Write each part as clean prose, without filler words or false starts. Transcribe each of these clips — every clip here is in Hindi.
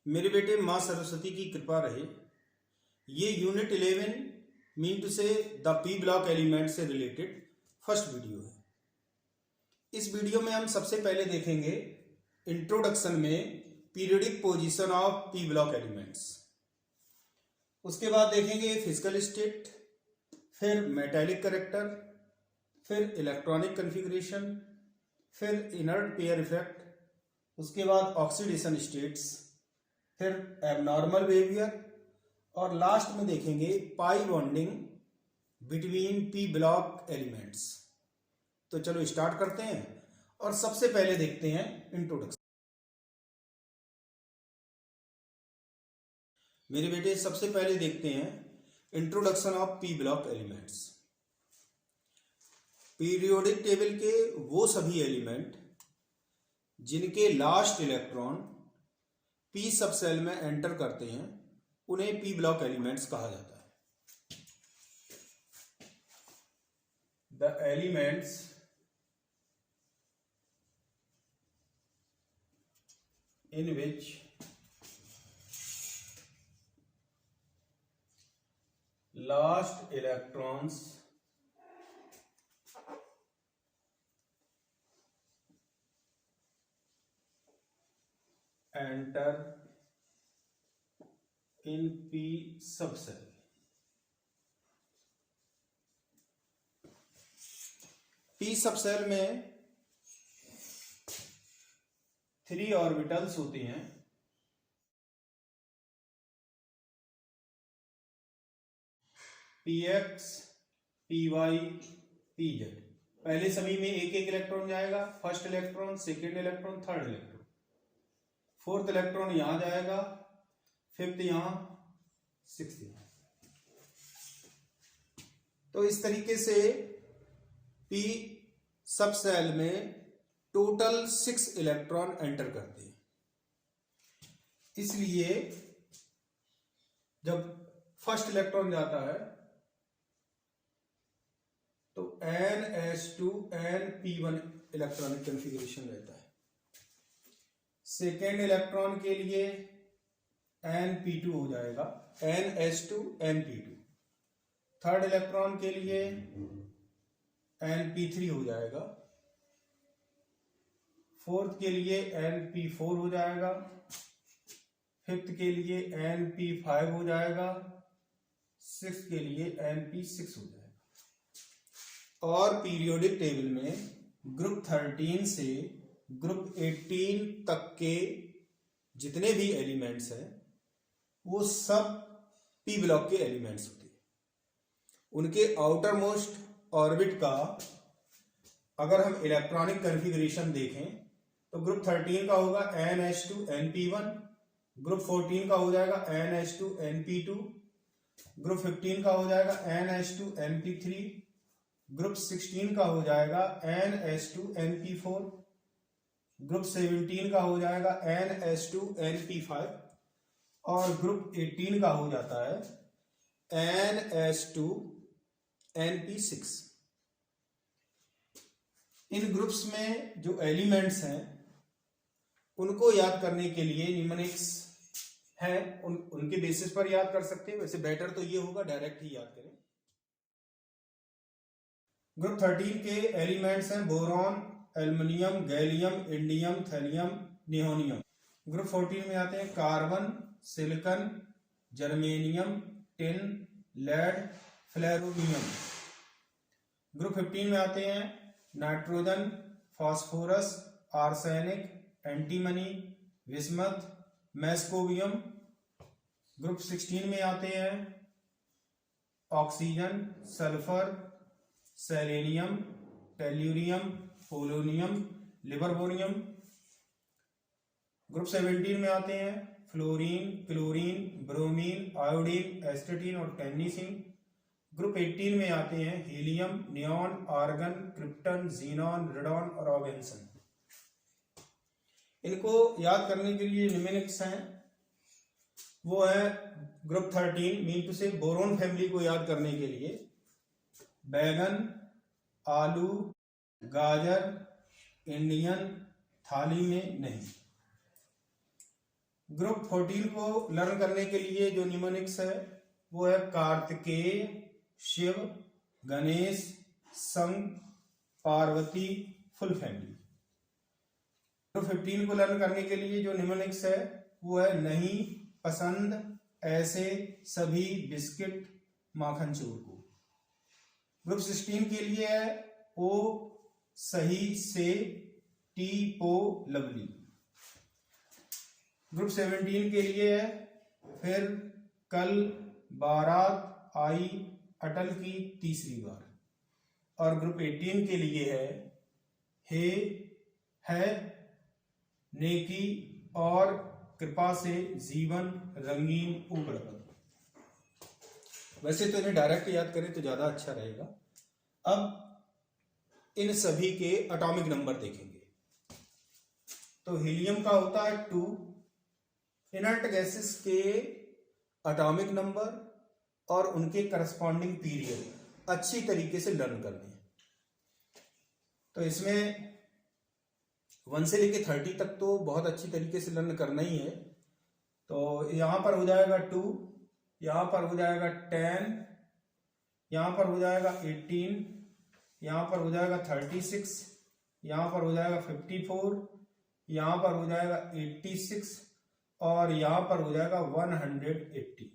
मेरे बेटे माँ सरस्वती की कृपा रहे। ये यूनिट 11 मीन टू से द पी ब्लॉक एलिमेंट से रिलेटेड फर्स्ट वीडियो है। इस वीडियो में हम सबसे पहले देखेंगे इंट्रोडक्शन में periodic position of P block elements. उसके बाद देखेंगे फिजिकल स्टेट, फिर मेटालिक कैरेक्टर, फिर इलेक्ट्रॉनिक कॉन्फ़िगरेशन, फिर इनर्ट पेयर इफेक्ट, उसके बाद ऑक्सीडेशन स्टेट्स, फिर एबनॉर्मल बिहेवियर और लास्ट में देखेंगे pi bonding between P block elements. तो चलो स्टार्ट करते हैं और सबसे पहले देखते हैं इंट्रोडक्शन। मेरे बेटे सबसे पहले देखते हैं introduction of P block elements. Periodic table के वो सभी एलिमेंट जिनके लास्ट इलेक्ट्रॉन पी सबसेल में एंटर करते हैं उन्हें पी ब्लॉक एलिमेंट्स कहा जाता है। The elements in which last electrons enter in P subcell। P subshell में 3 ऑर्बिटल्स होते हैं। px, py, pz। पहले सभी में एक एक इलेक्ट्रॉन जाएगा, first electron, second electron, third electron, fourth electron यहां जाएगा, फिफ्थ यहां, सिक्स्थ यहां। तो इस तरीके से पी सबसेल में टोटल 6 इलेक्ट्रॉन एंटर करते हैं। इसलिए जब फर्स्ट इलेक्ट्रॉन जाता है तो NS2 NP1 इलेक्ट्रॉनिक कॉन्फ़िगरेशन रहता है। सेकेंड इलेक्ट्रॉन के लिए NP2 हो जाएगा, NS2 NP2। थर्ड इलेक्ट्रॉन के लिए NP3 हो जाएगा, फोर्थ के लिए NP4 हो जाएगा, फिफ्थ के लिए NP5 हो जाएगा, सिक्स्थ के लिए NP6 हो जाएगा। और पीरियोडिक टेबल में ग्रुप 13 से ग्रुप 18 तक के जितने भी एलिमेंट्स हैं वो सब पी ब्लॉक के एलिमेंट्स होते हैं। उनके आउटर मोस्ट ऑर्बिट का अगर हम इलेक्ट्रॉनिक कॉन्फ़िगरेशन देखें तो ग्रुप 13 का होगा NH2 NP1, ग्रुप 14 का हो जाएगा NH2 NP2, ग्रुप 15 का हो जाएगा NH2 NP3, ग्रुप 16 का हो जाएगा NH2 NP4, ग्रुप 17 का हो जाएगा NH2 NP5 और ग्रुप 18 का हो जाता है NH2 NP6। इन ग्रुप्स में जो एलिमेंट्स हैं उनको याद करने के लिए निम्नलिखित है, उनके बेसिस पर याद कर सकते हैं। वैसे बेटर तो ये होगा डायरेक्ट ही याद करें। ग्रुप 13 के एलिमेंट्स हैं boron, aluminium, gallium, indium, thallium, nihonium. Group 14 में आते हैं carbon, silicon, germanium, tin, lead, flerovium. Group 15 में आते हैं nitrogen, phosphorus, arsenic, antimony, bismuth, moscovium. Group 16 में आते हैं oxygen, sulphur, selenium, tellurium, polonium, livermorium. Group 17 में आते हैं fluorine, chlorine, bromine, iodine, astatine और टेक्नीसिन। ग्रुप 18 में आते हैं helium, neon, argon, krypton, xenon, radon और ऑर्गेन्सन। इनको याद करने के लिए निम्नलिखित हैं। वो है ग्रुप 13 मीन टू से बोरोन फैमिली को याद करने के लिए बैगन, आलू, गाजर, इंडियन, थाली में नहीं। ग्रुप 14 को लर्न करने के लिए जो निमोनिक्स है वो है कार्तिकेय, शिव, गणेश, संग, पार्वती, फुल फैमिली। ग्रुप 15 को लर्न करने के लिए जो निमोनिक्स है वो है नहीं, पसंद, ऐसे, सभी, बिस्किट, माखन चोर को। ग्रुप 16 के लिए है ओ, सही, से, टी, पो, लवली। ग्रुप 17 के लिए है फिर कल, बारात, आई, अटल की तीसरी बार। और ग्रुप 18 के लिए है हे, है, नेकी और कृपा से जीवन रंगीन उबड़। वैसे तो इन्हें डायरेक्ट याद करें तो ज्यादा अच्छा रहेगा। अब इन सभी के एटॉमिक नंबर देखेंगे। तो हीलियम का होता है 2। इनर्ट गैसेस के एटॉमिक नंबर और उनके करस्पॉन्डिंग पीरियड अच्छी तरीके से लर्न करने हैं। तो इसमें 1 से लेके 30 तक तो बहुत अच्छी तरीके से लर्न करना ही है। तो यहां पर हो जाएगा 2, यहां पर हो जाएगा 10, यहां पर हो जाएगा 18, यहां पर हो जाएगा 36, यहां पर हो जाएगा 54, यहां पर हो जाएगा 86 और यहां पर हो जाएगा 180।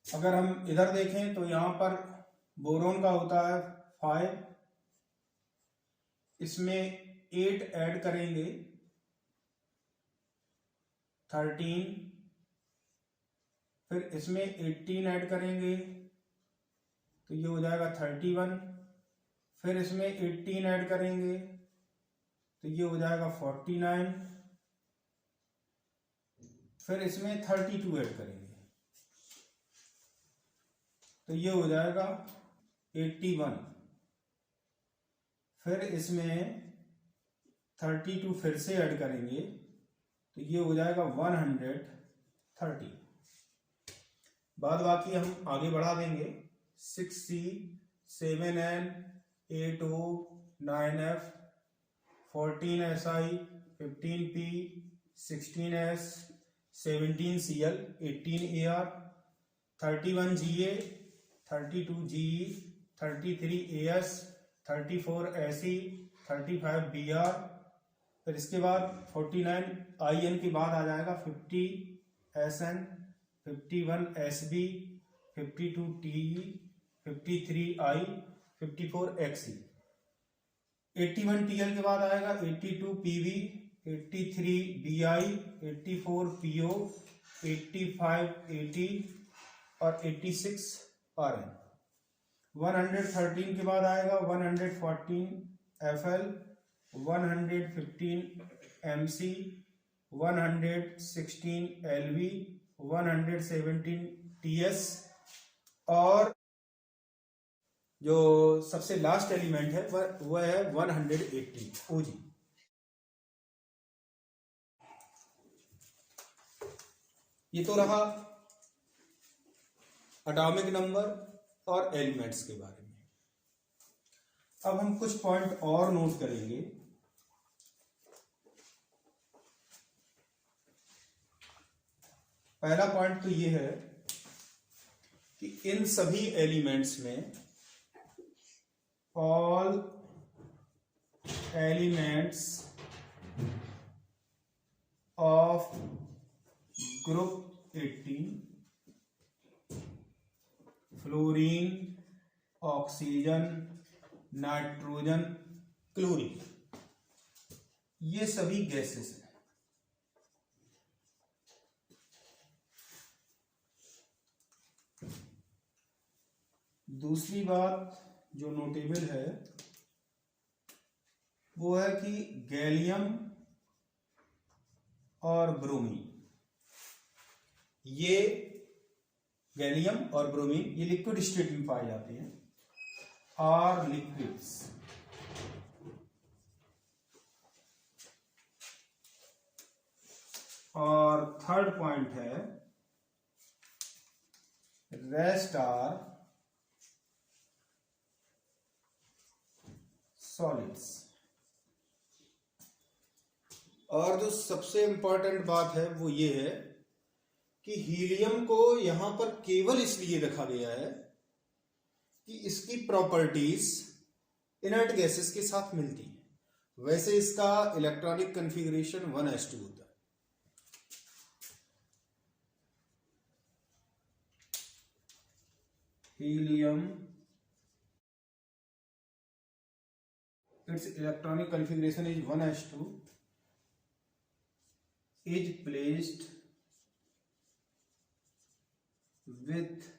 अगर हम इधर देखें तो यहां पर बोरोन का होता है 5, इसमें 8 ऐड करेंगे 13, फिर इसमें 18 ऐड करेंगे तो ये हो जाएगा 31, फिर इसमें 18 ऐड करेंगे तो ये हो जाएगा 49, फिर इसमें 32 ऐड करेंगे तो ये हो जाएगा 81, फिर इसमें 32 फिर से ऐड करेंगे तो ये हो जाएगा 130। बाद बाकी हम आगे बढ़ा देंगे 6C, 7N, 8O, 9F, 14SI, 15P, 16S, 17Cl, 18AR, 31GA, 32GE, 33AS, 34SE, 35BR। फिर इसके बाद 49IN के बाद आ जाएगा 50SN, 51SB, 52TE, 53I, 54XE। 81TL के बाद आएगा 82PB, 83BI, 84PO, 85AT और 86RN। 113 के बाद आएगा 114FL, 115MC, 116LV, 117TS और जो सबसे लास्ट एलिमेंट है वह है 180 OG। ये तो रहा एटॉमिक नंबर और एलिमेंट्स के बारे में। अब हम कुछ पॉइंट और नोट करेंगे। पहला पॉइंट तो ये है कि इन सभी एलिमेंट्स में all elements of group 18 fluorine, oxygen, nitrogen, chlorine, ये सभी गैसेस हैं। दूसरी बात जो नोटेबल है वो है कि गैलियम और ब्रोमीन, ये गैलियम और ब्रोमीन ये लिक्विड स्टेट में पाए जाते हैं, आर लिक्विड्स। और थर्ड पॉइंट है रेस्ट आर सॉलिड्स। और जो सबसे इंपॉर्टेंट बात है वो ये है कि हीलियम को यहां पर केवल इसलिए रखा गया है कि इसकी प्रॉपर्टीज इनर्ट गैसेस के साथ मिलती है। वैसे इसका इलेक्ट्रॉनिक कॉन्फ़िगरेशन 1s2 होता है। Helium, its electronic configuration is 1s2, is placed with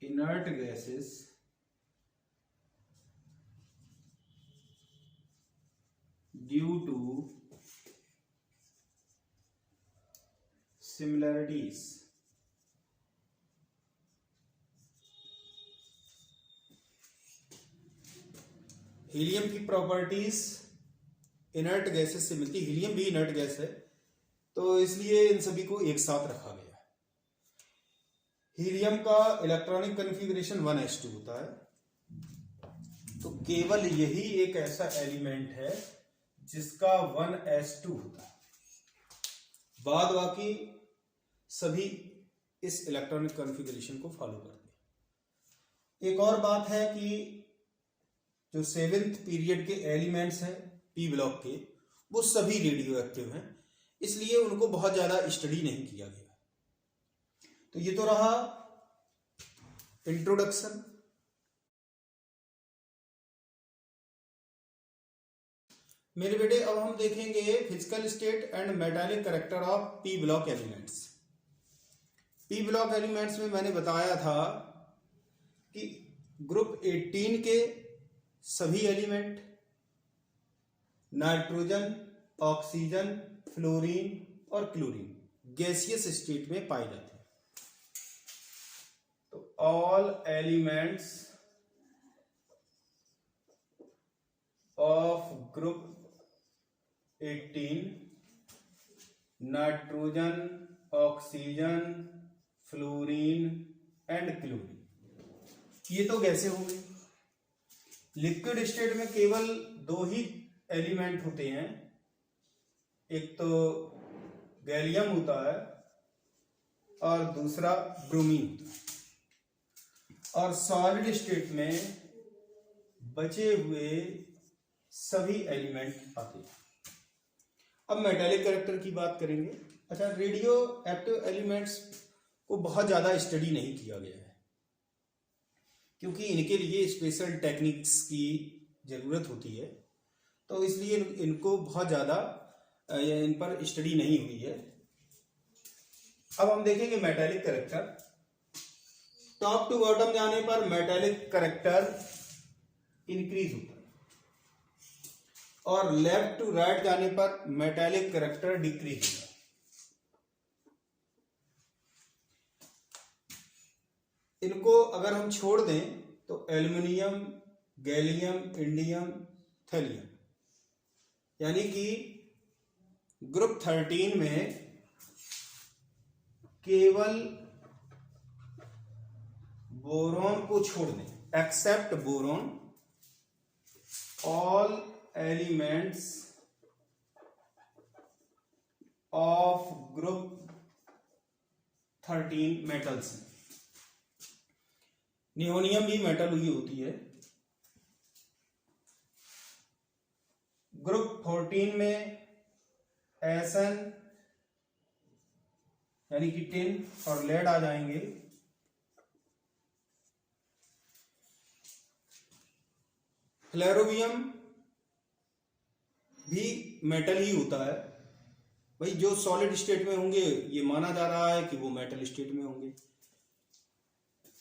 inert gases due to similarities helium की प्रॉपर्टीज इनर्ट गैसेस से मिलती। हीलियम भी इनर्ट गैस है, तो इसलिए इन सभी को एक साथ रखा गया है। हीलियम का इलेक्ट्रॉनिक कॉन्फ़िगरेशन 1s2 होता है, तो केवल यही एक ऐसा एलिमेंट है जिसका 1s2 होता है। बाद बाकी सभी इस इलेक्ट्रॉनिक कॉन्फ़िगरेशन को फॉलो करते हैं। एक और बात है कि जो 7th पीरियड के एलिमेंट्स हैं पी ब्लॉक के, वो सभी रेडियो एक्टिव हैं, इसलिए उनको बहुत ज्यादा स्टडी नहीं किया गया। तो ये तो रहा इंट्रोडक्शन। मेरे बेटे अब हम देखेंगे physical state and metallic character of P block elements. P block elements में मैंने बताया था कि ग्रुप 18 के सभी एलिमेंट नाइट्रोजन, ऑक्सीजन, फ्लोरीन और क्लोरीन गैसियस स्टेट में पाए जाते हैं। तो all elements of group 18 nitrogen, oxygen, fluorine and chlorine, ये तो गैसें हो गई। लिक्विड स्टेट में केवल दो ही एलिमेंट होते हैं, एक तो गैलियम होता है और दूसरा ब्रोमीन होता है। और सॉलिड स्टेट में बचे हुए सभी एलिमेंट आते हैं। अब मेटालिक कैरेक्टर की बात करेंगे। अच्छा, रेडियो एक्टिव एलिमेंट्स को बहुत ज्यादा स्टडी नहीं किया गया है, क्योंकि इनके लिए स्पेशल टेक्निक्स की जरूरत होती है, तो इसलिए इनको बहुत ज़्यादा इन पर स्टडी नहीं हुई है। अब हम देखेंगे metallic character. Top to bottom जाने पर मेटालिक कैरेक्टर इंक्रीज होता है और लेफ्ट टू राइट जाने पर मेटालिक कैरेक्टर डिक्रीज होता है। इनको अगर हम छोड़ दें तो एल्युमिनियम, गैलियम, इंडियम, थैलियम, यानी कि ग्रुप 13 में केवल बोरॉन को छोड़ दें, except boron, all elements of group 13 metals. Nihonium भी मेटल ही होती है। ग्रुप 14 में एसन यानी कि टिन और लेड आ जाएंगे। फ्लेरोवियम भी मेटल ही होता है। भाई जो सॉलिड स्टेट में होंगे ये माना जा रहा है कि वो मेटल स्टेट में होंगे।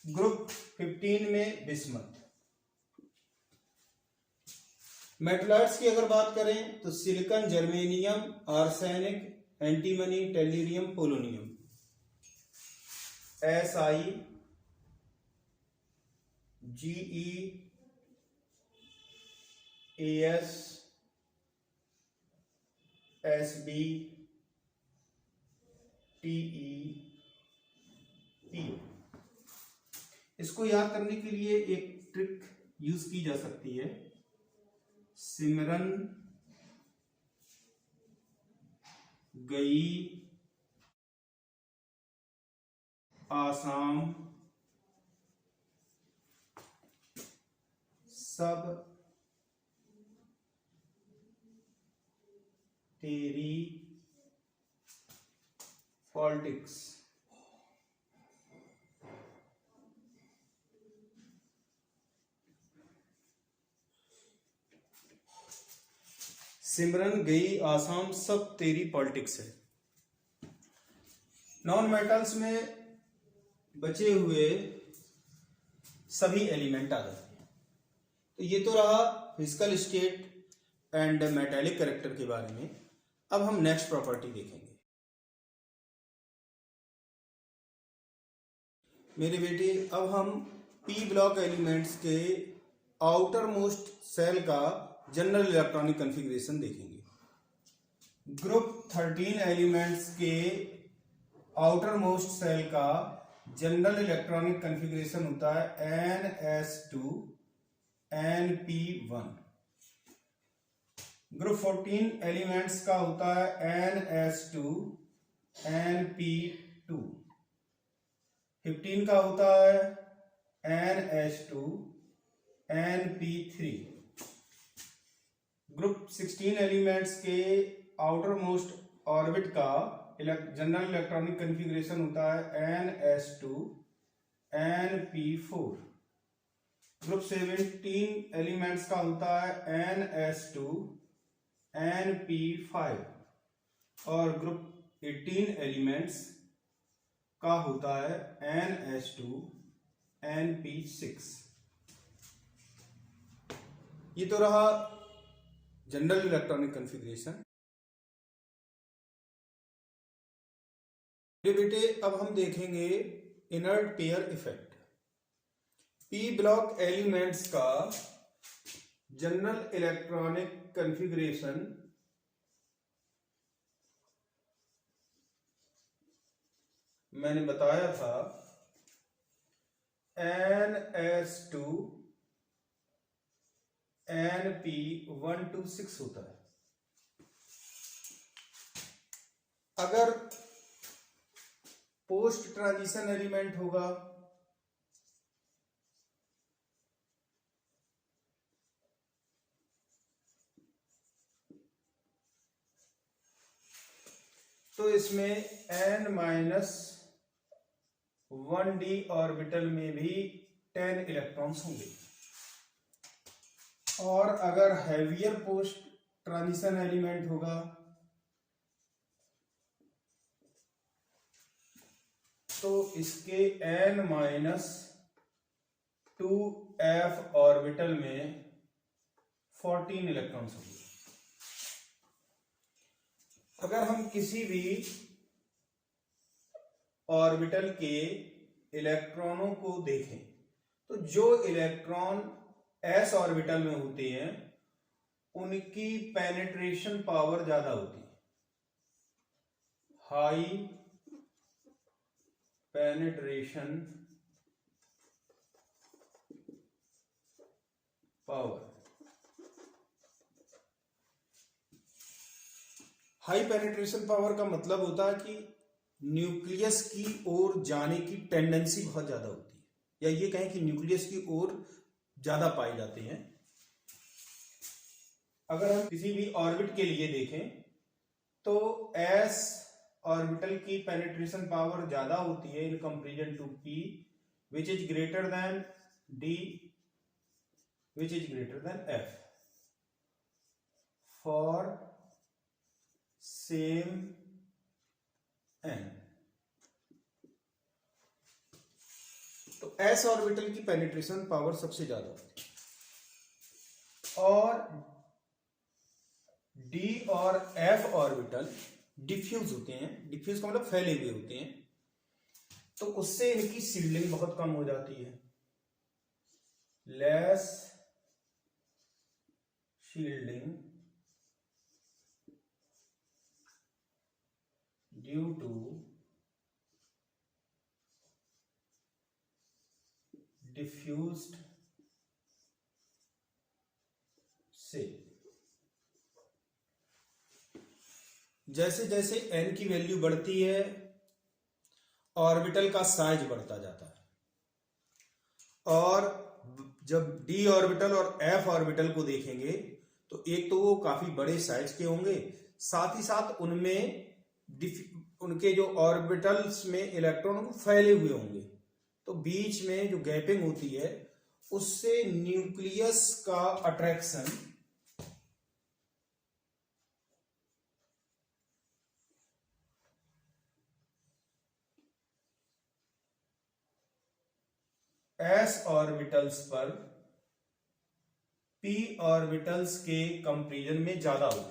ग्रुप 15 में बिस्मथ। मेटलाइट्स की अगर बात करें तो silicon, germanium, arsenic, antimony, tellurium, polonium. SI, GE, AS, SB, TE, PO। इसको याद करने के लिए एक ट्रिक यूज की जा सकती है। सिमरन गई आसाम सब तेरी पॉलिटिक्स। सिमरन गई आसाम सब तेरी पॉलिटिक्स है। नॉन मेटल्स में बचे हुए सभी एलिमेंट आ जाते हैं। तो ये तो रहा physical state and metallic character के बारे में। अब हम नेक्स्ट प्रॉपर्टी देखेंगे। मेरे बेटे, अब हम पी ब्लॉक एलिमेंट्स के आउटर मोस्ट सेल का जनरल इलेक्ट्रॉनिक कॉन्फ़िगरेशन देखेंगे। ग्रुप 13 एलिमेंट्स के आउटर मोस्ट सेल का जनरल इलेक्ट्रॉनिक कॉन्फ़िगरेशन होता है NS2 NP1। ग्रुप 14 एलिमेंट्स का होता है NS2 NP2। 15 का होता है NH2 NP3। ग्रुप 16 एलिमेंट्स के आउटर मोस्ट ऑर्बिट का जनरल इलेक्ट्रॉनिक कॉन्फ़िगरेशन होता है NS2 NP4। ग्रुप 17 एलिमेंट्स का होता है NS2 NP5 और ग्रुप 18 एलिमेंट्स का होता है NH2 NP6। ये तो रहा जनरल इलेक्ट्रॉनिक कॉन्फ़िगरेशन। बेटे, अब हम देखेंगे inert pair effect. P block elements का जनरल इलेक्ट्रॉनिक कॉन्फ़िगरेशन मैंने बताया था NS2 NP126 होता है। अगर पोस्ट ट्रांजिशन एलिमेंट होगा तो इसमें N-1d ऑर्बिटल में भी 10 इलेक्ट्रॉन्स होंगे। और अगर हैवियर पोस्ट ट्रांजिशन एलिमेंट होगा तो इसके N-2f ऑर्बिटल में 14 इलेक्ट्रॉन्स होंगे। अगर हम किसी भी ऑर्बिटल के इलेक्ट्रॉनों को देखें तो जो इलेक्ट्रॉन s ऑर्बिटल में होते हैं उनकी पेनिट्रेशन पावर ज्यादा होती है। High penetration power. High penetration power का मतलब होता है कि न्यूक्लियस की ओर जाने की टेंडेंसी बहुत ज्यादा होती है, या ये कहें कि न्यूक्लियस की ओर ज्यादा पाए जाते हैं। अगर हम किसी भी ऑर्बिट के लिए देखें तो s ऑर्बिटल की पेनिट्रेशन पावर ज्यादा होती है in comparison to p which is greater than d which is greater than f for same n। तो s ऑर्बिटल की पेनिट्रेशन पावर सबसे ज्यादा होती है और d और f ऑर्बिटल डिफ्यूज होते हैं। डिफ्यूज का मतलब फैले हुए होते हैं, तो उससे इनकी शील्डिंग बहुत कम हो जाती है। Less shielding due to diffused shell. जैसे जैसे n की वैल्यू बढ़ती है ऑर्बिटल का साइज बढ़ता जाता है, और जब d ऑर्बिटल और f ऑर्बिटल को देखेंगे तो एक तो वो काफी बड़े साइज के होंगे, साथ ही साथ उनमें उनके जो ऑर्बिटल्स में इलेक्ट्रॉन फैले हुए होंगे, तो बीच में जो गैपिंग होती है उससे न्यूक्लियस का अट्रैक्शन s ऑर्बिटल्स पर p ऑर्बिटल्स के कंपैरिजन में ज्यादा होता है।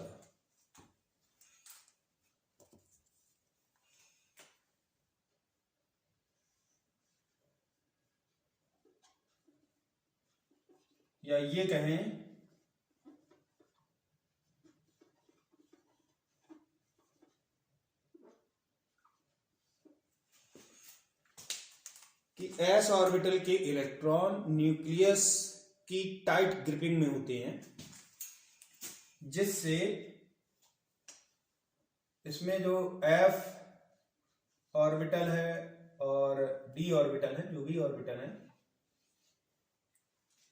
या ये कहें कि s ऑर्बिटल के इलेक्ट्रॉन न्यूक्लियस की टाइट ग्रिपिंग में होते हैं, जिससे इसमें जो f ऑर्बिटल है और d ऑर्बिटल है, जो भी ऑर्बिटल है,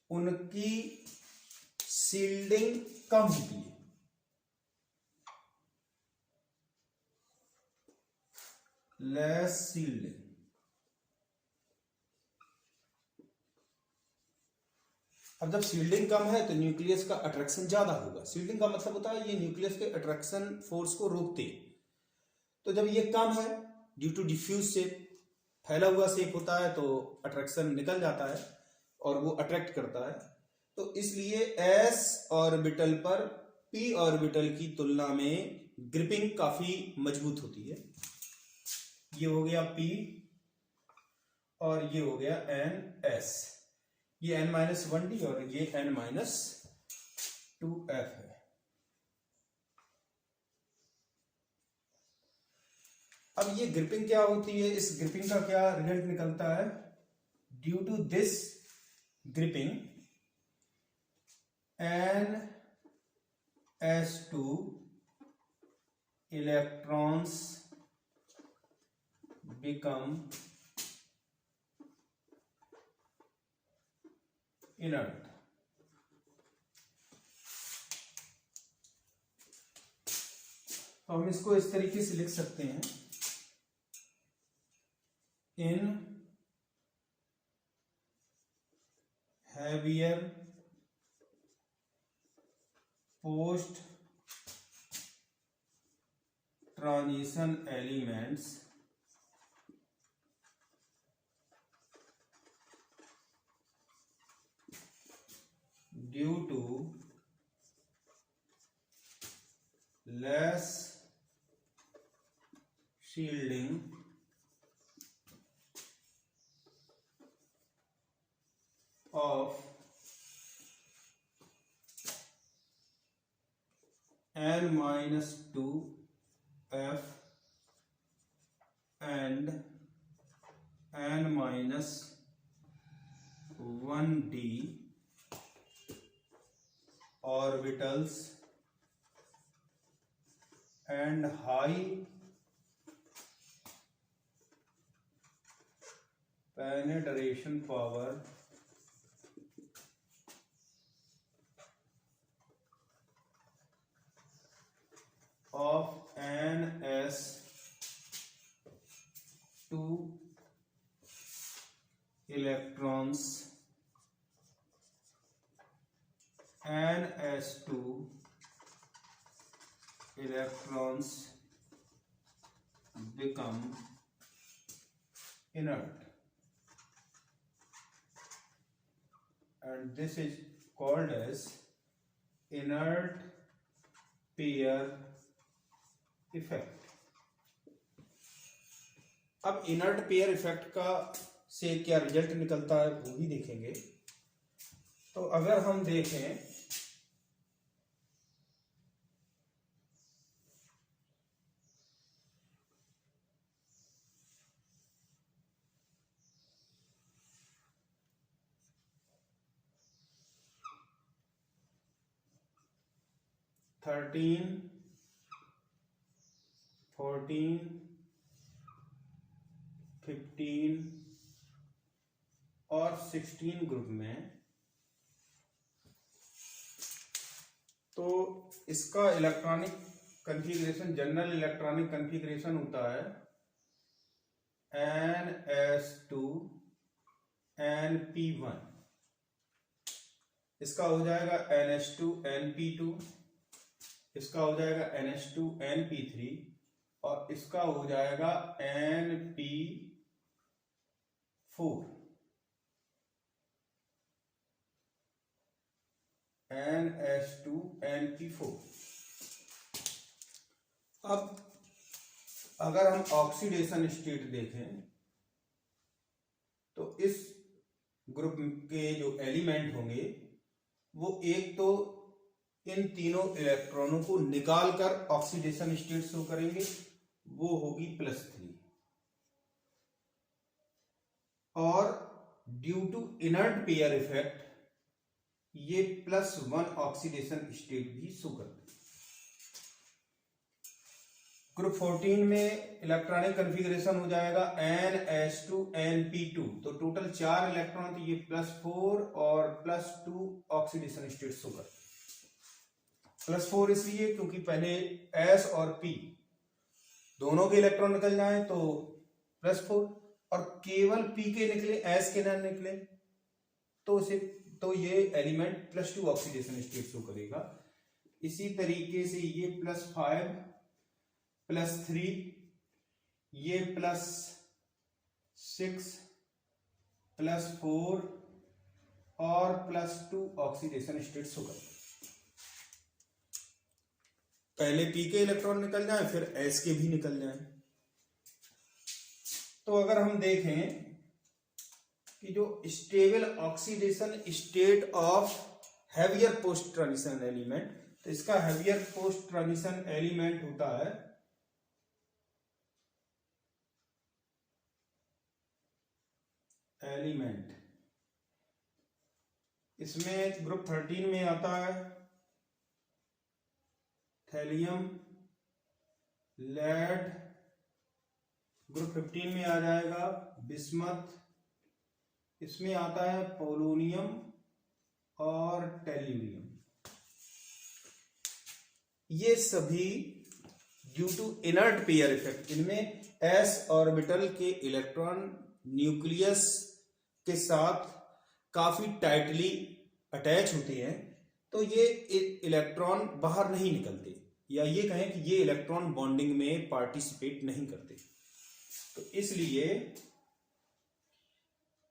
उनकी शील्डिंग कम होती है। Less shielding. अब जब शील्डिंग कम है तो न्यूक्लियस का अट्रैक्शन ज्यादा होगा। शील्डिंग का मतलब होता है ये न्यूक्लियस के अट्रैक्शन फोर्स को रोकते। तो जब ये कम है, ड्यू टू डिफ्यूज शेप, फैला हुआ शेप होता है, तो अट्रैक्शन निकल जाता है और वो अट्रैक्ट करता है। तो इसलिए s ऑर्बिटल पर p ऑर्बिटल की तुलना में ग्रिपिंग काफी मजबूत होती है। ये हो गया p और ये हो गया ns। ये n-1d और ये n-2f है। अब ये ग्रिपिंग क्या होती है, इस ग्रिपिंग का क्या रिजल्ट निकलता है? Due to this gripping ns2 electrons become inert। तो हम इसको इस तरीके से लिख सकते हैं, इन heavier post transition elements due to less shielding of n-2f and n-1d orbitals and high penetration power of ns2 electrons become inert, and this is called as inert pair effect. अब इनर्ट पेयर इफेक्ट का से क्या रिजल्ट निकलता है वो भी देखेंगे। तो अगर हम देखें 14, 15 और 16 ग्रुप में, तो इसका electronic configuration, general electronic configuration होता है NS2 NP1। इसका हो जाएगा NH2 NP2, इसका हो जाएगा NH2 NP3 और इसका हो जाएगा NP4, NH2 NP4। अब अगर हम ऑक्सीडेशन स्टेट देखें तो इस ग्रुप के जो एलिमेंट होंगे वो एक तो इन तीनों इलेक्ट्रॉनों को निकालकर ऑक्सीडेशन स्टेट शो करेंगे, वो होगी +3, और due to inert pair effect ये +1 ऑक्सीडेशन स्टेट भी शो करते हैं। ग्रुप 14 में इलेक्ट्रॉनिक कॉन्फ़िगरेशन हो जाएगा NH2 NP2, तो टोटल 4 इलेक्ट्रॉन, तो ये +4 और +2 ऑक्सीडेशन स्टेट शो करते हैं। +4 इसलिए क्योंकि पहले S और P दोनों के इलेक्ट्रॉन निकल जाए तो +4, और केवल P के निकले, S के ना निकले तो ये एलिमेंट +2 ऑक्सीडेशन स्टेट शो करेगा। इसी तरीके से ये +5 +3, ये +6 +4 और +2 ऑक्सीडेशन स्टेट शो करते हैं। पहले P के इलेक्ट्रॉन निकल जाए, फिर S के भी निकल जाए। तो अगर हम देखें कि जो stable oxidation state of heavier post transition element, तो इसका हैवियर पोस्ट ट्रांजिशन एलिमेंट होता है इसमें ग्रुप 13 में आता है थैलियम, लेड, ग्रुप 15 में आ जाएगा बिस्मथ, इसमें आता है पोलोनियम और टेल्यूरियम। ये सभी due to inert pair effect, इनमें s ऑर्बिटल के इलेक्ट्रॉन न्यूक्लियस के साथ काफी टाइटली अटैच होते हैं, तो ये इलेक्ट्रॉन बाहर नहीं निकलते, या ये कहें कि ये इलेक्ट्रॉन बॉन्डिंग में पार्टिसिपेट नहीं करते। तो इसलिए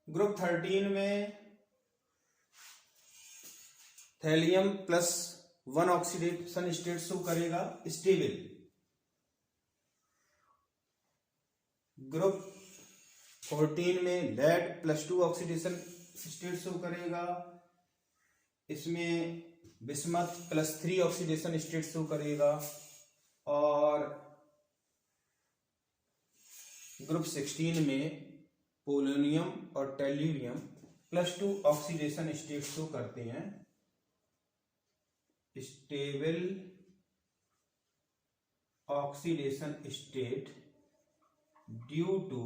ग्रुप 13 में थैलियम +1 ऑक्सीडेशन स्टेट शो करेगा स्टेबल। ग्रुप 14 में लेड +2 ऑक्सीडेशन स्टेट शो करेगा, इसमें बिस्मथ +3 ऑक्सीडेशन स्टेट शो करेगा, और ग्रुप 16 में पोलोनियम और टेल्यूरियम +2 ऑक्सीडेशन स्टेट शो करते हैं stable oxidation state due to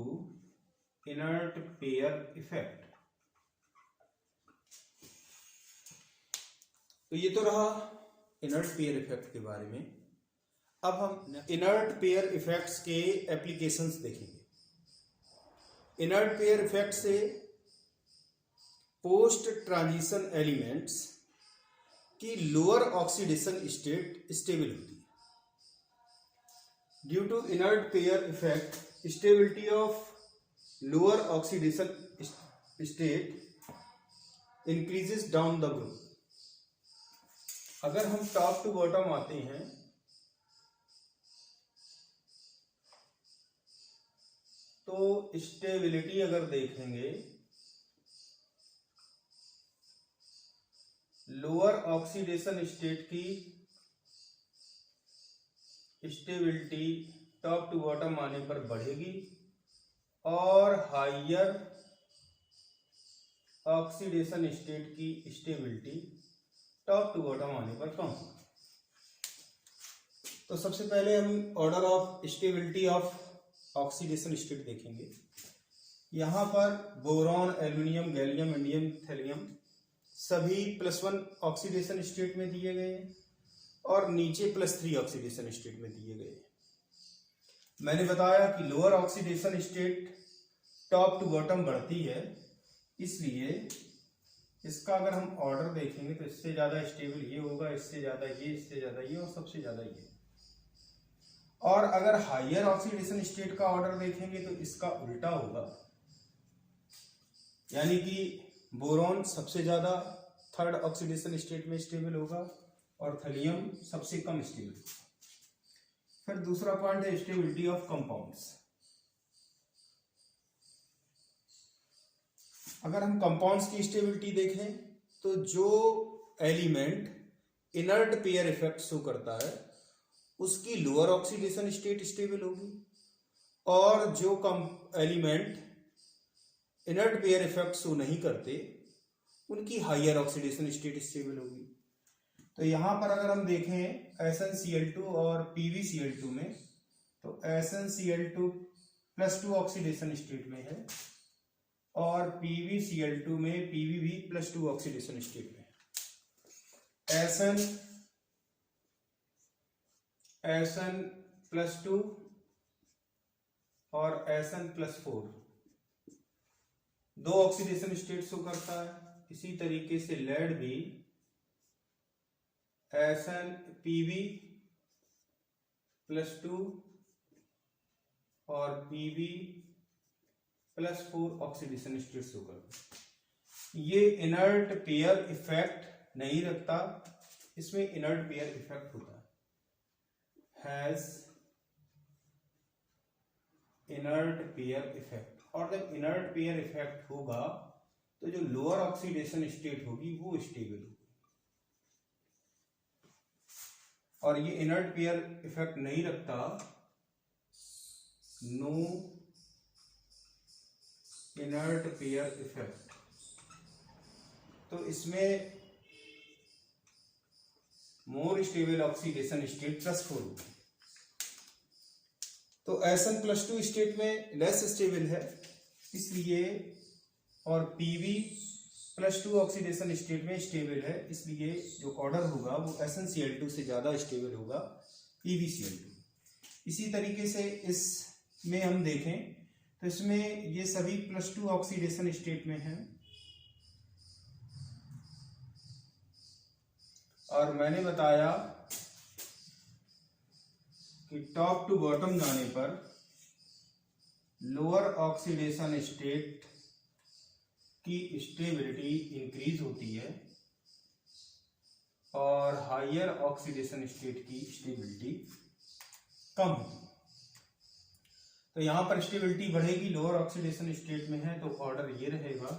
inert pair effect. तो ये तो रहा इनर्ट पेयर इफेक्ट के बारे में। अब हम इनर्ट पेयर इफेक्ट्स के एप्लीकेशंस देखेंगे। इनर्ट पेयर इफेक्ट से पोस्ट ट्रांजिशन एलिमेंट्स की लोअर ऑक्सीडेशन स्टेट स्टेबल होती है। Due to inert pair effect, stability of lower oxidation state increases down the group. अगर हम टॉप टू बॉटम आते हैं तो स्टेबिलिटी अगर देखेंगे, लोअर ऑक्सीडेशन स्टेट की स्टेबिलिटी टॉप टू बॉटम आने पर बढ़ेगी और हायर ऑक्सीडेशन स्टेट की स्टेबिलिटी टॉप टू बॉटम आने पर कम होगी। तो सबसे पहले हम order of stability of oxidation state देखेंगे। यहाँ पर boron, aluminium, gallium, indium, thallium सभी +1 ऑक्सीडेशन स्टेट में दिए गए हैं और नीचे +3 ऑक्सीडेशन स्टेट में दिए गए हैं। मैंने बताया कि lower oxidation state top to bottom बढ़ती है, इसलिए इसका अगर हम ऑर्डर देखेंगे तो इससे ज्यादा स्टेबल ये होगा, इससे ज्यादा ये, इससे ज्यादा ये और सबसे ज्यादा ये। और अगर हायर ऑक्सीडेशन स्टेट का ऑर्डर देखेंगे तो इसका उल्टा होगा, यानी कि बोरॉन सबसे ज्यादा 3rd ऑक्सीडेशन स्टेट में स्टेबल होगा और थैलियम सबसे कम स्टेबल होगा। फिर दूसरा पॉइंट है स्टेबिलिटी ऑफ कंपाउंड्स। अगर हम कंपाउंड्स की स्टेबिलिटी देखें तो जो element inert pair effect show करता है उसकी लोअर ऑक्सीडेशन स्टेट स्टेबल होगी और जो element inert pair effect show नहीं करते उनकी हायर ऑक्सीडेशन स्टेट स्टेबल होगी। तो यहां पर अगर हम देखें SnCl2 और PbCl2 में, तो SnCl2 +2 ऑक्सीडेशन स्टेट में है और PbCl2 में Pb भी +2 ऑक्सीडेशन स्टेट में है। Sn +2 और Sn +4 2 ऑक्सीडेशन स्टेट शो करता है। इसी तरीके से लेड भी Pb +2 और Pb +4 ऑक्सीडेशन स्टेट शो करता है। ये इनर्ट पेयर इफेक्ट नहीं रखता, इसमें इनर्ट पेयर इफेक्ट होता है, हैज इनर्ट पेयर इफेक्ट। और जब इनर्ट पेयर इफेक्ट होगा तो जो लोअर ऑक्सीडेशन स्टेट होगी वो स्टेबल होगी, और ये इनर्ट पेयर इफेक्ट नहीं रखता, नो इनर्ट पेयर इफेक्ट, तो इसमें मोर स्टेबल ऑक्सीडेशन स्टेट +4 होगी। तो Sn +2 स्टेट में लेस स्टेबल है इसलिए, और Pb +2 ऑक्सीडेशन स्टेट में स्टेबल है इसलिए जो ऑर्डर होगा वो SnCl2 से ज्यादा स्टेबल होगा PbCl2। इसी तरीके से इसमें हम देखें तो इसमें ये सभी +2 ऑक्सीडेशन स्टेट में हैं और मैंने बताया कि टॉप टू बॉटम जाने पर लोअर ऑक्सीडेशन स्टेट की स्टेबिलिटी इंक्रीज होती है और हायर ऑक्सीडेशन स्टेट की स्टेबिलिटी कम होती है। तो यहां पर स्टेबिलिटी बढ़ेगी, लोअर ऑक्सीडेशन स्टेट में है तो ऑर्डर ये रहेगा,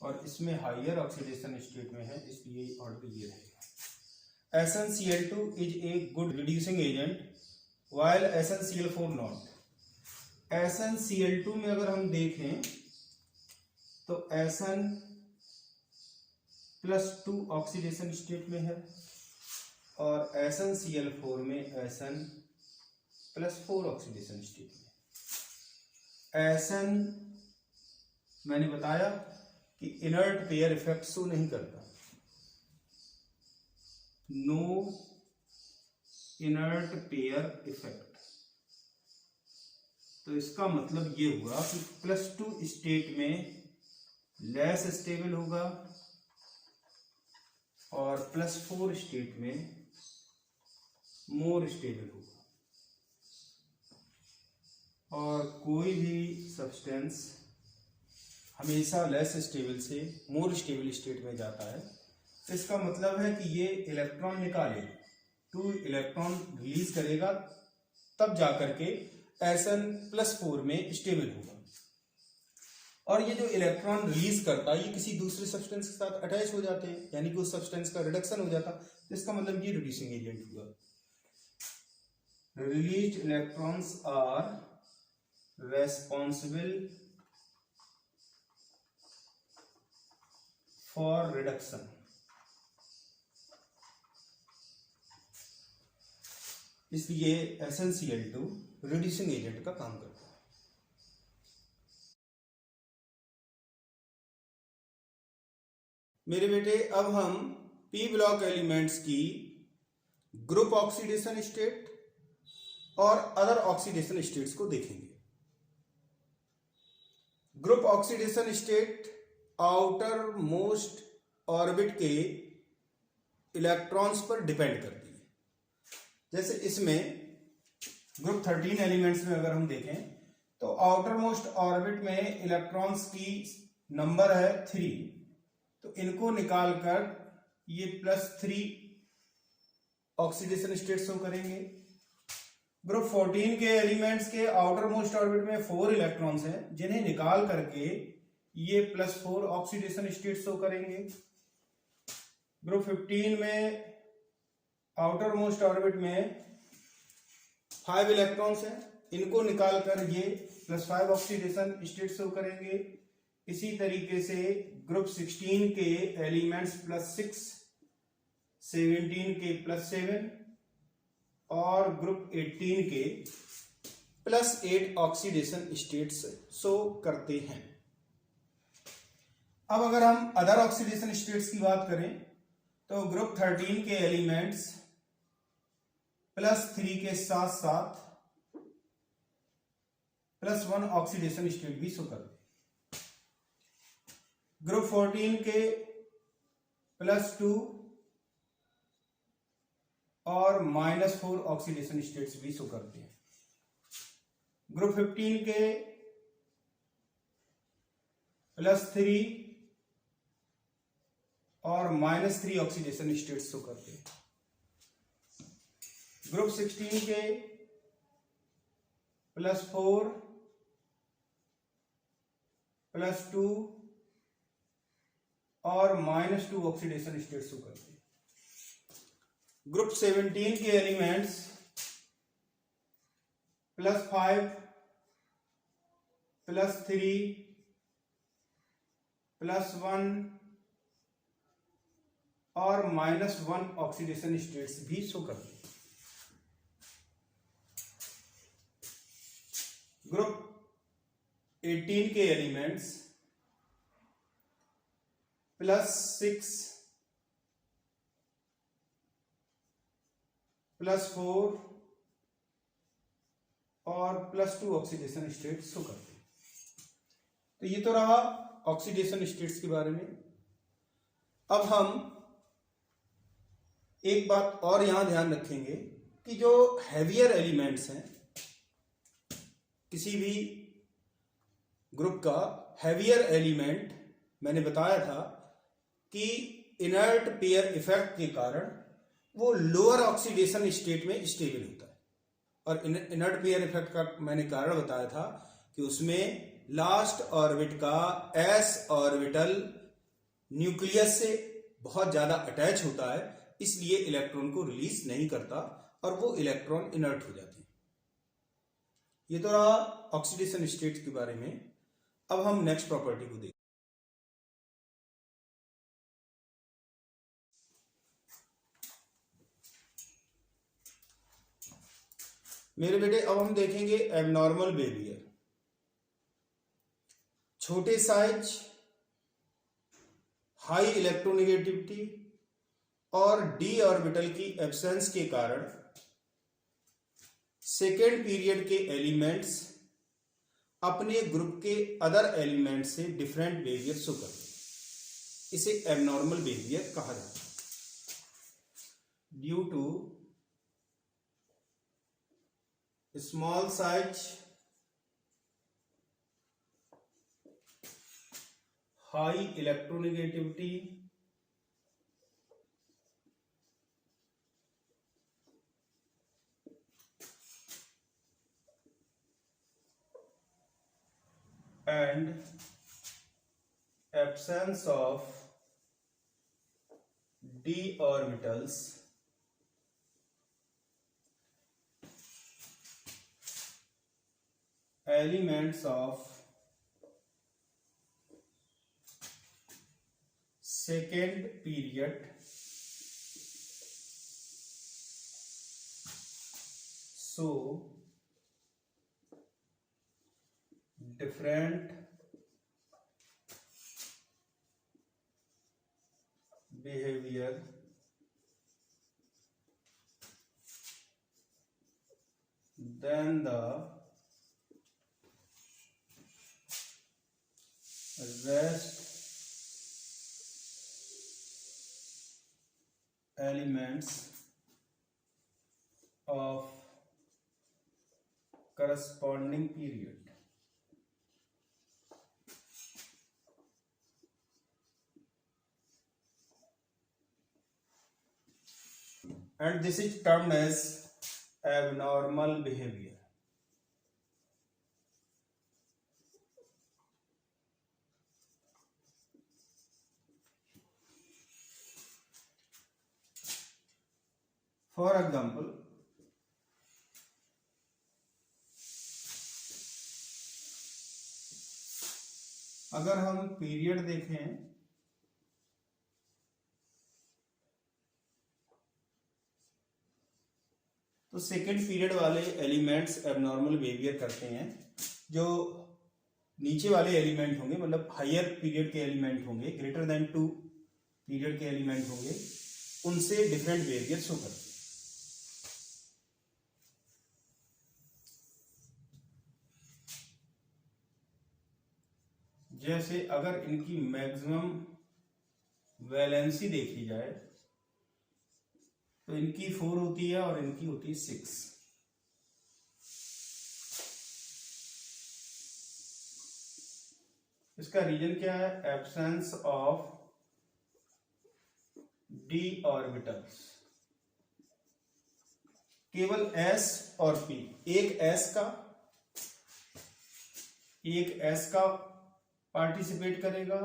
और इसमें हायर ऑक्सीडेशन स्टेट में है इसलिए ऑर्डर ये रहेगा। SnCl2 is a good reducing agent while SnCl4 not। SnCl2 में अगर हम देखें तो Sn +2 ऑक्सीडेशन स्टेट में है और SnCl4 में Sn +4 ऑक्सीडेशन स्टेट में। Sn मैंने बताया कि इनर्ट पेयर इफेक्ट शो नहीं करता, नो इनर्ट पेयर इफेक्ट। तो इसका मतलब ये हुआ कि +2 स्टेट में लेस स्टेबल होगा और +4 स्टेट में मोर स्टेबल होगा, और कोई भी सब्सटेंस हमेशा लेस स्टेबल से मोर स्टेबल स्टेट में जाता है। तो इसका मतलब है कि ये इलेक्ट्रॉन निकालेगा, 2 इलेक्ट्रॉन रिलीज करेगा, तब जाकर के Sn +4 में स्टेबल होगा। और ये जो इलेक्ट्रॉन रिलीज करता है ये किसी दूसरे सब्सटेंस के साथ अटैच हो जाते हैं, यानी कि उस सब्सटेंस का रिडक्शन हो जाता, तो इसका मतलब ये रिड्यूसिंग एजेंट हुआ। Released electrons are responsible for reduction. इसलिए SnCl2 रिड्यूसिंग एजेंट का काम करता है। मेरे बेटे, अब हम पी ब्लॉक एलिमेंट्स की ग्रुप ऑक्सीडेशन स्टेट और अदर ऑक्सीडेशन स्टेट्स को देखेंगे। Group oxidation state outer most orbit के इलेक्ट्रॉन्स पर डिपेंड करती है। जैसे इसमें ग्रुप 13 एलिमेंट्स में अगर हम देखें तो आउटर मोस्ट ऑर्बिट में इलेक्ट्रॉन्स की नंबर है 3, तो इनको निकालकर ये +3 ऑक्सीडेशन स्टेट शो करेंगे। ग्रुप 14 के एलिमेंट्स के आउटर मोस्ट ऑर्बिट में 4 इलेक्ट्रॉन्स हैं, जिन्हें निकाल करके ये +4 ऑक्सीडेशन स्टेट शो करेंगे। ग्रुप 15 में आउटर मोस्ट ऑर्बिट में 5 इलेक्ट्रॉन्स हैं, इनको निकालकर ये +5 ऑक्सीडेशन स्टेट शो करेंगे। इसी तरीके से ग्रुप 16 के एलिमेंट्स +6, 17 के +7 और ग्रुप 18 के +8 ऑक्सीडेशन स्टेट्स शो करते हैं। अब अगर हम अदर ऑक्सीडेशन स्टेट्स की बात करें तो ग्रुप 13 के एलिमेंट्स +3 के साथ साथ +1 ऑक्सीडेशन स्टेट भी शो करते हैं। ग्रुप 14 के +2 और -4 ऑक्सीडेशन स्टेट्स भी शो करते हैं। ग्रुप 15 के +3 और -3 ऑक्सीडेशन स्टेट्स शो करते हैं। ग्रुप 16 के +4, +2 और -2 ऑक्सीडेशन स्टेट शो करते हैं। ग्रुप 17 के एलिमेंट्स +5, +3, +1 और -1 ऑक्सीडेशन स्टेट्स भी शो करते हैं। ग्रुप 18 के एलिमेंट्स +6, +4 और +2 ऑक्सीडेशन स्टेट शो करते हैं। तो ये तो रहा ऑक्सीडेशन स्टेट्स के बारे में। अब हम एक बात और यहां ध्यान रखेंगे कि जो हैवियर एलिमेंट्स हैं, किसी भी ग्रुप का हैवियर एलिमेंट, मैंने बताया था कि इनर्ट पेयर इफेक्ट के कारण वो लोअर ऑक्सीडेशन स्टेट में स्टेबल होता है। और इनर्ट पेयर इफेक्ट का मैंने कारण बताया था कि उसमें लास्ट ऑर्बिट का s ऑर्बिटल न्यूक्लियस से बहुत ज्यादा अटैच होता है, इसलिए इलेक्ट्रॉन को रिलीज नहीं करता और वो इलेक्ट्रॉन इनर्ट हो जाते हैं। ये तो रहा ऑक्सीडेशन स्टेट के बारे में। अब हम नेक्स्ट प्रॉपर्टी को देखें। मेरे बेटे, अब हम देखेंगे एबनॉर्मल बिहेवियर। छोटे साइज, हाई इलेक्ट्रोनेगेटिविटी और डी ऑर्बिटल की एब्सेंस के कारण सेकेंड पीरियड के एलिमेंट्स अपने ग्रुप के अदर एलिमेंट से डिफरेंट बिहेवियर शो करते हैं। इसे एबनॉर्मल बिहेवियर कहा जाता है। Due to small size, high electronegativity and absence of d orbitals, elements of second period show different behavior than the rest elements of corresponding period. And this is termed as abnormal behavior. For example, अगर हम पीरियड देखें तो सेकेंड पीरियड वाले एलिमेंट्स एबनॉर्मल बिहेवियर करते हैं। जो नीचे वाले एलिमेंट होंगे, मतलब हायर पीरियड के एलिमेंट होंगे, ग्रेटर देन 2 पीरियड के एलिमेंट होंगे, उनसे डिफरेंट बिहेवियर शो करते हैं। जैसे अगर इनकी मैक्सिमम वैलेंसी देखी जाए तो इनकी 4 होती है और इनकी होती है 6। इसका रीजन क्या है? Absence of d orbitals. केवल s और p, एक s का पार्टिसिपेट करेगा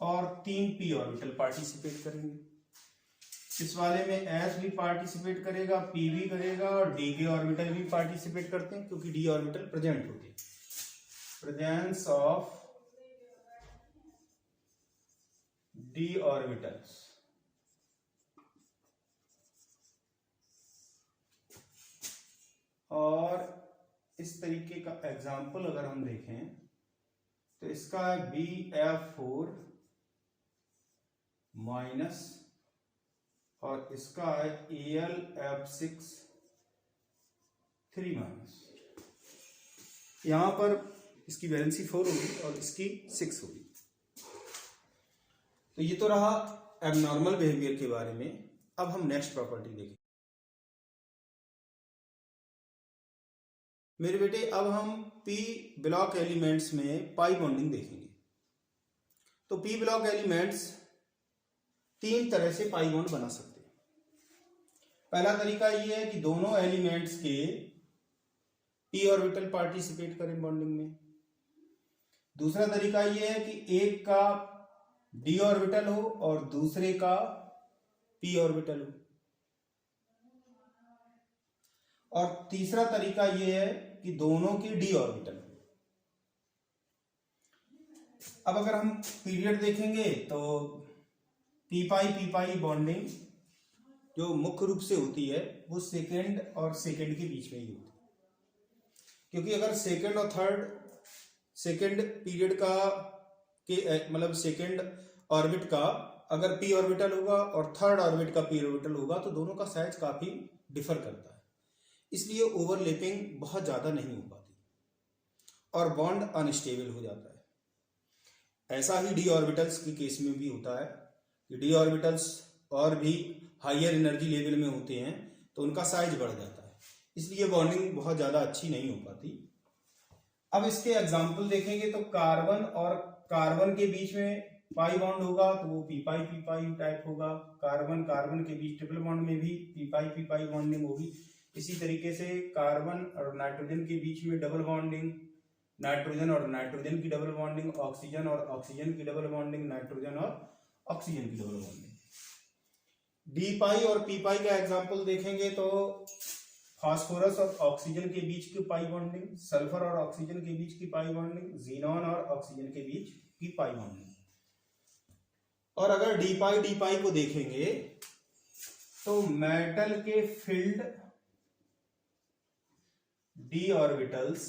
और 3 p ऑर्बिटल पार्टिसिपेट करेंगे। इस वाले में s भी पार्टिसिपेट करेगा, p भी करेगा और d के ऑर्बिटल भी पार्टिसिपेट करते हैं, क्योंकि d ऑर्बिटल प्रेजेंट होते हैं। Presence of d orbitals. और इस तरीके का एग्जाम्पल अगर हम देखें तो इसका है BF4 माइनस और इसका है AlF6 3 माइनस। यहां पर इसकी वैलेंसी 4 होगी और इसकी 6 होगी। तो ये तो रहा एबनॉर्मल बिहेवियर के बारे में। अब हम नेक्स्ट प्रॉपर्टी देखें। मेरे बेटे, अब हम p ब्लॉक एलिमेंट्स में पाई बॉन्डिंग देखेंगे। तो p ब्लॉक एलिमेंट्स 3 तरह से पाई बॉन्ड बना सकते हैं। पहला तरीका ये है कि दोनों एलिमेंट्स के p ऑर्बिटल पार्टिसिपेट करें बॉन्डिंग में। दूसरा तरीका ये है कि एक का d ऑर्बिटल हो और दूसरे का p ऑर्बिटल हो। और तीसरा तरीका यह है कि दोनों के d ऑर्बिटल। अब अगर हम पीरियड देखेंगे तो p पाई बॉन्डिंग जो मुख्य रूप से होती है वो सेकेंड और सेकेंड के बीच में ही होती है। क्योंकि अगर सेकेंड और थर्ड, सेकेंड पीरियड का के मतलब सेकेंड ऑर्बिट का अगर p ऑर्बिटल होगा और थर्ड ऑर्बिट का p ऑर्बिटल होगा तो दोनों का साइज काफी डिफर करता है। इसलिए ओवरलैपिंग बहुत ज्यादा नहीं हो पाती और बॉन्ड अनस्टेबल हो जाता है। ऐसा ही डी ऑर्बिटल्स के केस में भी होता है कि डी ऑर्बिटल्स और भी हायर एनर्जी लेवल में होते हैं तो उनका साइज बढ़ जाता है, इसलिए बॉन्डिंग बहुत ज्यादा अच्छी नहीं हो पाती। अब इसके एग्जाम्पल देखेंगे तो कार्बन और कार्बन के बीच में पाई बॉन्ड होगा तो वो पी पाई टाइप होगा। कार्बन कार्बन के बीच ट्रिपल बॉन्ड में भी पी पाई बॉन्डिंग होगी। इसी तरीके से कार्बन और नाइट्रोजन के बीच में डबल बॉन्डिंग, नाइट्रोजन और नाइट्रोजन की डबल बॉन्डिंग, ऑक्सीजन और ऑक्सीजन की डबल बॉन्डिंग, नाइट्रोजन और ऑक्सीजन की डबल बॉन्डिंग। डी पाई और पी पाई का एग्जांपल देखेंगे तो फास्फोरस और ऑक्सीजन के बीच की पाई बॉन्डिंग, सल्फर और ऑक्सीजन के बीच की पाई बॉन्डिंग, जीनॉन और ऑक्सीजन के बीच की पाई बॉन्डिंग। और अगर डी पाई को देखेंगे तो मेटल के फील्ड डी ऑर्बिटल्स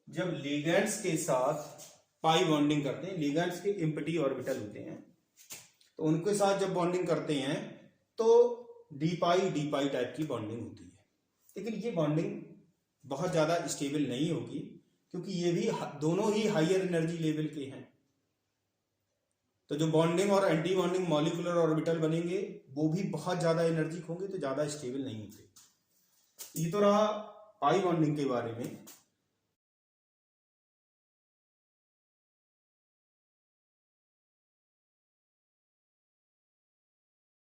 जब लिगेंड्स के साथ पाई बॉन्डिंग करते हैं, लिगेंड्स के एम्प्टी ऑर्बिटल होते हैं, तो उनके साथ जब बॉन्डिंग करते हैं तो डी पाई टाइप की बॉन्डिंग होती है। लेकिन ये बॉन्डिंग बहुत ज्यादा स्टेबल नहीं होगी, क्योंकि ये भी दोनों ही हायर एनर्जी लेवल के हैं। तो जो बॉन्डिंग और एंटी बॉन्डिंग मॉलिक्यूलर ऑर्बिटल बनेंगे वो भी बहुत ज्यादा एनर्जी होंगे, तो ज्यादा स्टेबल नहीं होते। ये तो रहा पाई बॉन्डिंग के बारे में।